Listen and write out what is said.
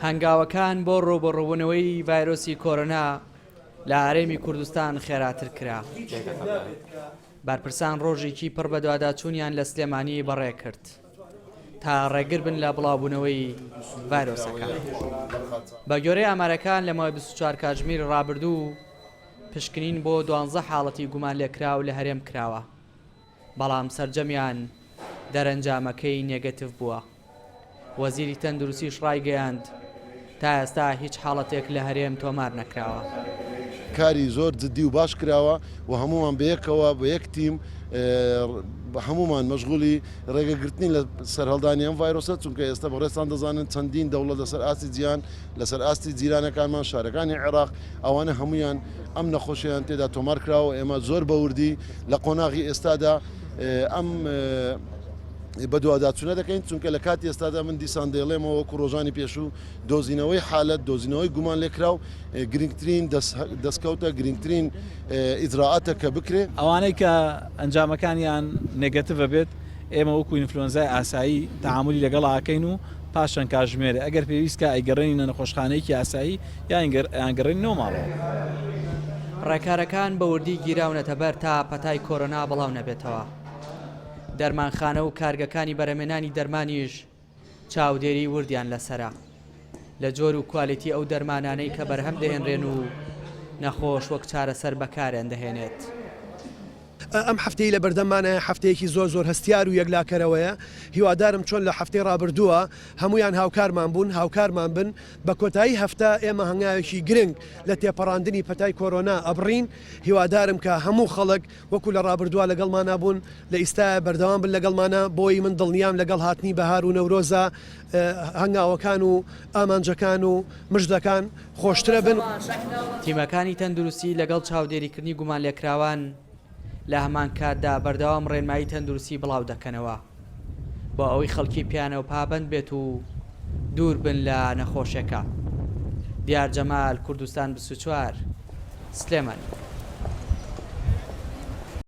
هەنگاوەکان بۆ ڕووبەڕووبوونەوەی ڤایرۆسی کۆرۆنا لە هەرێمی کوردستان خێراتر کرا. بەرپرسان ڕۆژێکی پڕ بە دوواداچوونیان لە سلێمانی بەڕێ کرد تا ڕێگر بن لە بڵاوبوونەوەی ڤایرۆسەکان. بە گوێرەی ئامارەکان لە ماوەی 24 کاتژمێری ڕابردوو پشکنین بۆ 12 حاڵەتی گومان لێکراو لە هەرێم کراوە، بەڵام سەرجەمیان دەرەنجامەکەی نێگەتیڤ بووە. وەزیری تەندروستیش ڕایگەیاند تا ئێستا هیچ حاڵەتێک لە هەرێم تۆمار نەکراوە. کاری زۆر جددی و باش کراوە و هەمومان بەیەکەوە بە یەک تیم هەمومان مەشغولی ڕێگەگرتنی لە سەرهەڵدانی ئەم ڤایرۆسە، چونکە ئێستا بەڕێستان دەزانن چەندین دەوڵەت لەسەر ئاستی جیهان لەسەر ئاستی جیرانەکانمان شارەکانی عێراق ئەوانە هەمویان ئەم نەخۆشییان تێدا تۆمار کراوە. ئێمە زۆر بەوردی لە قۆناغی ئێستادا ئەم بە دوواداچوونە دەکەین، چونکە لە کاتی ئێستادا من دیسان دەیڵێمەوە وەکو ڕۆژانی پێشوو دۆزینەوەی حالەت، دۆزینەوەی گومان لێکراو گرنگترین دەستکەوتە، گرنگترین ئیجراعاتە کە بکرێ. ئەوانەی کە ئەنجامەکانیان نێگەتیڤە بێت ئێمە وەکو ئینفلۆنزای ئاسایی تەعاملی لەگەڵ ئاکەین و پاشان کاتژمێرە ئەگەر پێویستکە ئەیگەڕێنینە نەخۆشخانەیەکی ئاسایی یانگەڕێنینەوە ماڵەوە. ڕێکارەکان بە وردی گیراونەتە بەر تا پەتای کۆرۆنا بەڵاو نەبێتەوە. دەرمانخانە و کارگەکانی بەرهەمێنانی دەرمانیش چاودێری وردیان لەسرە لە جۆر و کوالیتی ئەو دەرمانانەی کە بەرهەم دەهێنرێن و نەخۆش وەک چارەسەر بەکارێن دەهێنێت. ئەم هەفتەی لە بەردەمانە هەفتەیەکی زۆر هەستیار و یەکلاکەرەوەیە. هیوادارم چۆن لە هەفتەی ڕابردووە هەمویان هاوکارمان بن. بە کۆتایی هەفتە ئێمە هەنگاوێکی گرنگ لە تێپەڕاندنی پەتای کۆرۆنا ئەبڕین. هیوادارم کە هەموو خەڵک وەکو لە ڕابردووە لەگەڵمانە بوون، لە ئیستا بەردەوام بن لەگەڵمانە، بۆی من دڵنیام لەگەڵ هاتنی بەهار و نەورۆزە هەنگاوەکان و ئامانجەکان و مژدەکان خۆشترە بن. تیمەکانی تەندروستی لەگەڵ چاودێریکردنی گومان لێکراوان لە هەمان کاتدا بەردەوام ڕێنمایی تەندروستی بڵاو دەکەنەوە بۆ ئەوەی خەڵکی پیانە و پابند بێت و دوور بن لە نەخۆشیەکە. دیار جەمال، کوردستان 24 سلێمانی.